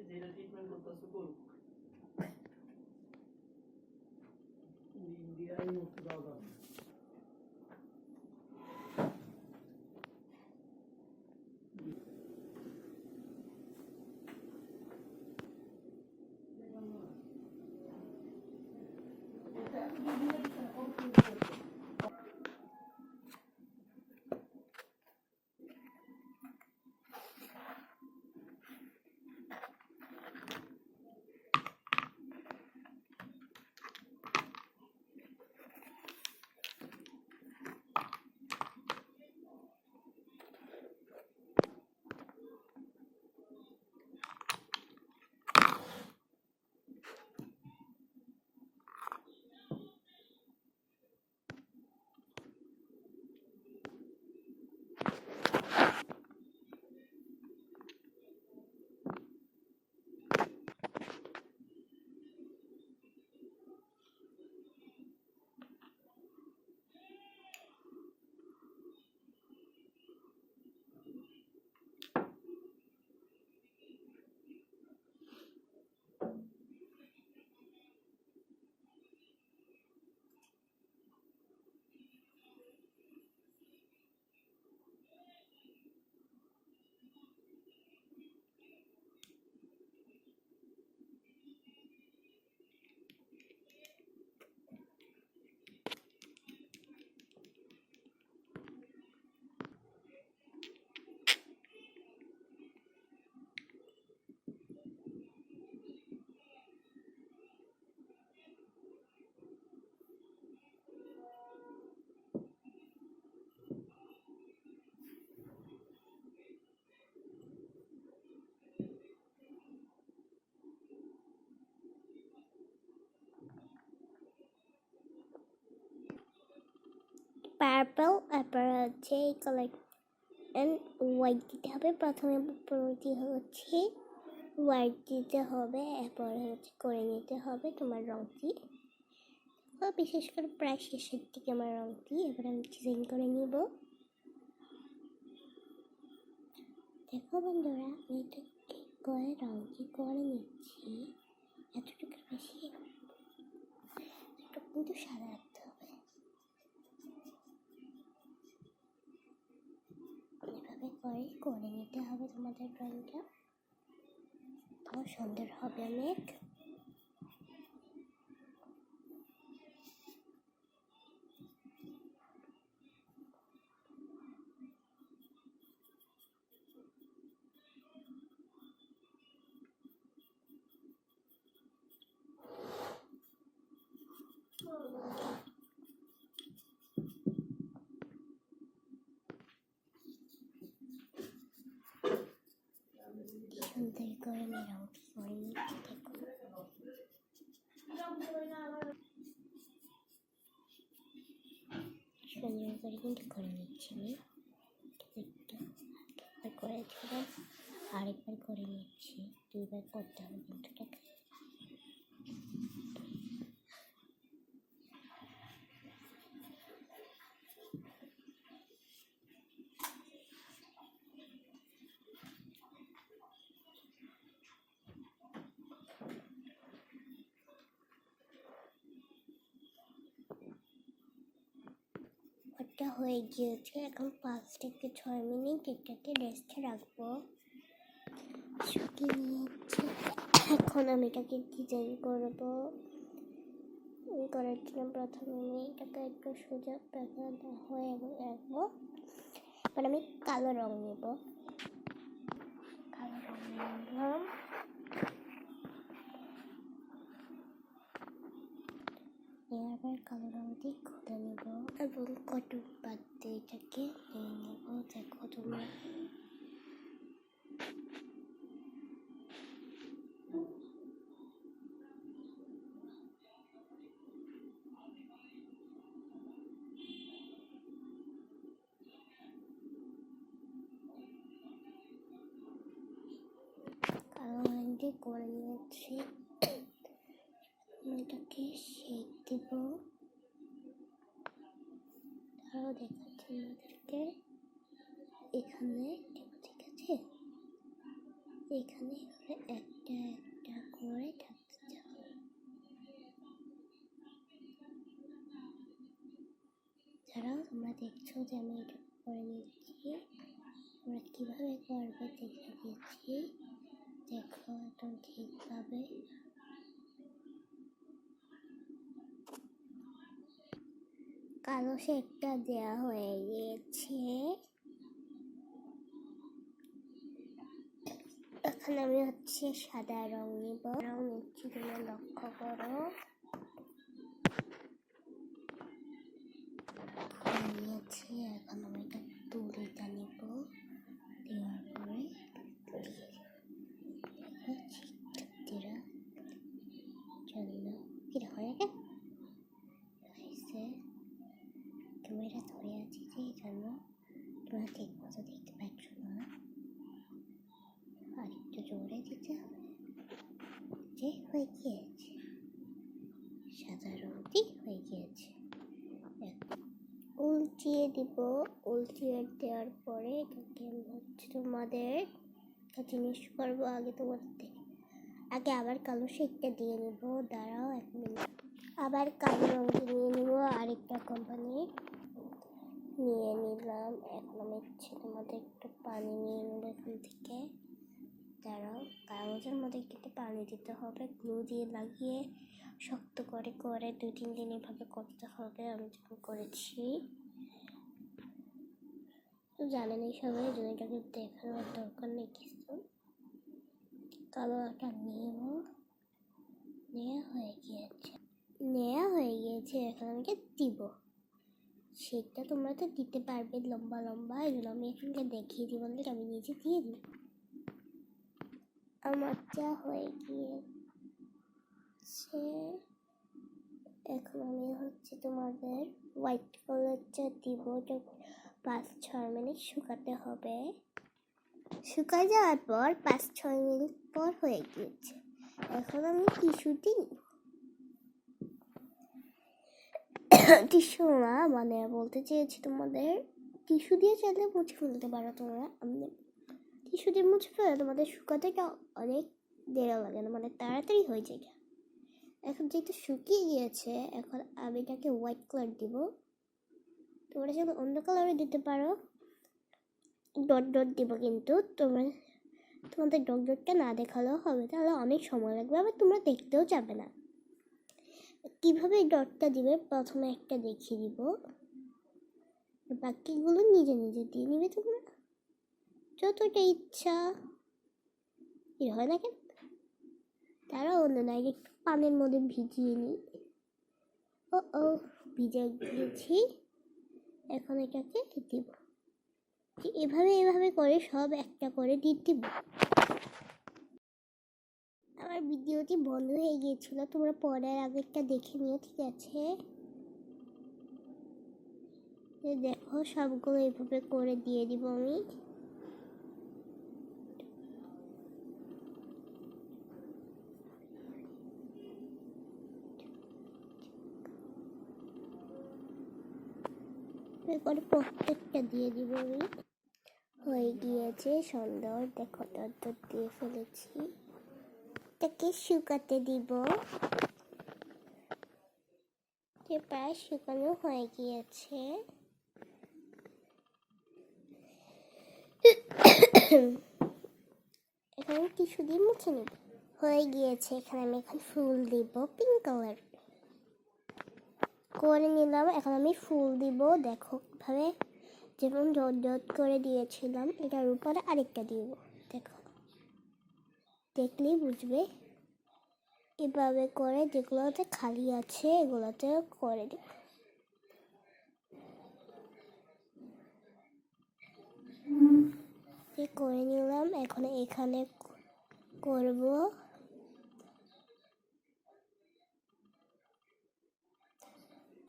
যেটা ট্রিটমেন্ট করতেছে করুক। ইন্ডিয়ায় মুক্তি পাওয়া যাবে না। পার্পল তারপর হচ্ছে এই কালার অ্যান্ড হোয়াইট দিতে হবে। প্রথমে প্রতি হচ্ছে হোয়াইট দিতে হবে, এরপর হচ্ছে করে নিতে হবে তোমার রঙটি। বিশেষ করে প্রায় শেষের দিকে আমার রঙটি এবার আমি ডিজাইন করে নিব। দেখো বন্ধুরা, আমি এটা ঠিক করে রঙটি করে নিচ্ছি। এতটুকু বেশি একটু কিন্তু সাদা রাখতে হবে। এভাবে করে নিতে হবে তোমাদের ড্রয়িংটা, তাও সুন্দর হবে অনেক। সুন্দর করে আমি রঙটি করে নিচ্ছি। দেখো সুন্দর করে কিন্তু করে নিচ্ছি আমি। একবার করেছিলাম, আরেকবার করে নিচ্ছি, দুইবার করতে হবে কিন্তু এটাকে। ওটা হয়ে গিয়েছে, এখন 5 থেকে 6 মিনিট এটাকে রেস্টে রাখবো। শুকিয়ে নিয়েছে, এখন আমি এটাকে ডিজাইন করবো। করার জন্য প্রথমে আমি এটাকে একটু সোজা পাকা হয়ে রাখবো। এবার আমি কালো রং নেব, কালো রং নিলাম। এবার কালো রঙটি খুলে নেব এবং কটন বাদ দিয়ে এটাকে নিয়ে নেব। দেখো তোমরা কালো রঙটি করে নিয়েছি। এটাকে শেক দেব, তারাও দেখাচ্ছি আমাদেরকে। এখানে ঠিক আছে, এখানে একটা যে আমি এটা করে নিচ্ছি। আমরা কীভাবে করবো দেখে দিচ্ছি, দেখো একদম ঠিকভাবে। কালো শেকটা দেওয়া হয়ে গিয়েছে। এখন আমি হচ্ছে সাদা রং নিব। রং নিচ্ছি, তোমরা লক্ষ্য করো। নিয়েছি, এখন আমি এটা তুলিটা নিব। দেওয়ার পরে শিক্ষার্থীরা জন্য কিরা হয়ে গেছে, ক্যামেরা ধরে আছি যে এই জন্য তোমরা ঠিক মতো দেখতে পাচ্ছ না। আর একটু জোরে দিতে হবে, যে হয়ে গিয়েছে, সাদা রঙটি হয়ে গিয়েছে। উল্টিয়ে দিব। উল্টিয়ে দেওয়ার পরে এটাকে হচ্ছে তোমাদের একটা জিনিস করবো। আগে আবার কালো শেকটা দিয়ে নেব। দাঁড়াও 1 মিনিট। আবার কালো রঙটি নিয়ে নেব, আরেকটা কোম্পানি নিয়ে নিলাম। এখন আমি হচ্ছে তোমাদের একটু পানি নিয়ে নেব এখান থেকে। দাঁড়াও, কাগজের মধ্যে একটু পানি দিতে হবে, গ্লু দিয়ে লাগিয়ে শক্ত করে করে 2-3 দিন এভাবে করতে হবে। আমি যখন করেছি তো জানেনই সবাই, যদি এটাকে দেখানোর দরকার নেই কিছু। কালোটা নেওয়া হয়ে গিয়েছে। এখন আমাকে দিব। সেটা তোমরা তো দিতে পারবে লম্বা লম্বা, এই জন্য আমি এখানকে দেখিয়ে দিব, আমি নিজে দিয়ে দিব। আমার যা হয়ে গিয়েছে। এখন আমি হচ্ছে তোমাদের হোয়াইট কালারটা দিব। 5-6 মিনিট শুকাতে হবে। শুকায় যাওয়ার পর 5-6 মিনিট পর হয়ে গিয়েছে। এখন আমি টিস্যুটি টিস্যু না, মানে বলতে চেয়েছি তোমাদের টিস্যু দিয়ে চাইলে মুছে ফেলতে পারো তোমরা। আমি টিস্যু দিয়ে মুছে ফেলে তোমাদের শুকাতে অনেক দেরি লাগে না, মানে তাড়াতাড়ি হয়ে যায়। এখন যেহেতু শুকিয়ে গিয়েছে, এখন আমি এটাকে হোয়াইট কালার দিব। তোমরা চাইলে অন্য কালারে দিতে পারো। ডট ডট দিব, কিন্তু তোমাদের ডট ডটটা না দেখালেও হবে, তাহলে অনেক সময় লাগবে, আবার তোমরা দেখতেও যাবে না। কীভাবে ডটটা দিবে প্রথমে একটা দেখিয়ে দিব, বাকিগুলো নিজে নিজে দিয়ে নিবে তোমরা যতটা ইচ্ছা। হয় না কেন, তারা অন্য নাই একটু পানের মধ্যে ভিজিয়ে নিই। ও ভিজে গিয়েছি। এখন এটাকে দিব। এভাবে করে সব একটা করে দিয়ে দিব। আমার ভিডিওটি বন্ধ হয়ে গিয়েছিল, তোমরা পরের আগেরটা দেখে নিও, ঠিক আছে? দেখো সবগুলো এভাবে করে দিয়ে দিব আমি। করে প্রত্যেকটা দিয়ে দিব আমি। হয়ে গিয়েছে সুন্দর, দেখো ডট দিয়ে ফেলেছি। এটাকে শুকাতে দিব। প্রায় শুকানো হয়ে গিয়েছে। এখানে টিস্যু দিয়ে মুছে নিব। হয়ে গিয়েছে। এখানে আমি ফুল দিব, পিঙ্ক কালার করে নিলাম। এখন আমি ফুল দিব, দেখো ভাবে যেমন ডট ডট করে দিয়েছিলাম, এটার উপরে আরেকটা দিব। দেখো, দেখলেই বুঝবে। এভাবে করে যেগুলোতে খালি আছে এগুলোতে করে দিব। করে নিলাম। এখন এখানে করব।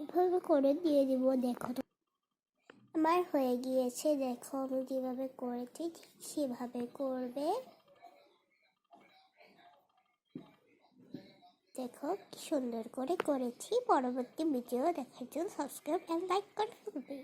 এভাবে করে দিয়ে দিব। দেখো আমার হয়ে গিয়েছে। দেখো আমি যেভাবে করেছি ঠিক সেভাবে করবে। দেখো কি সুন্দর করে করেছি। পরবর্তী ভিডিও দেখার জন্য সাবস্ক্রাইব এন্ড লাইক করবে।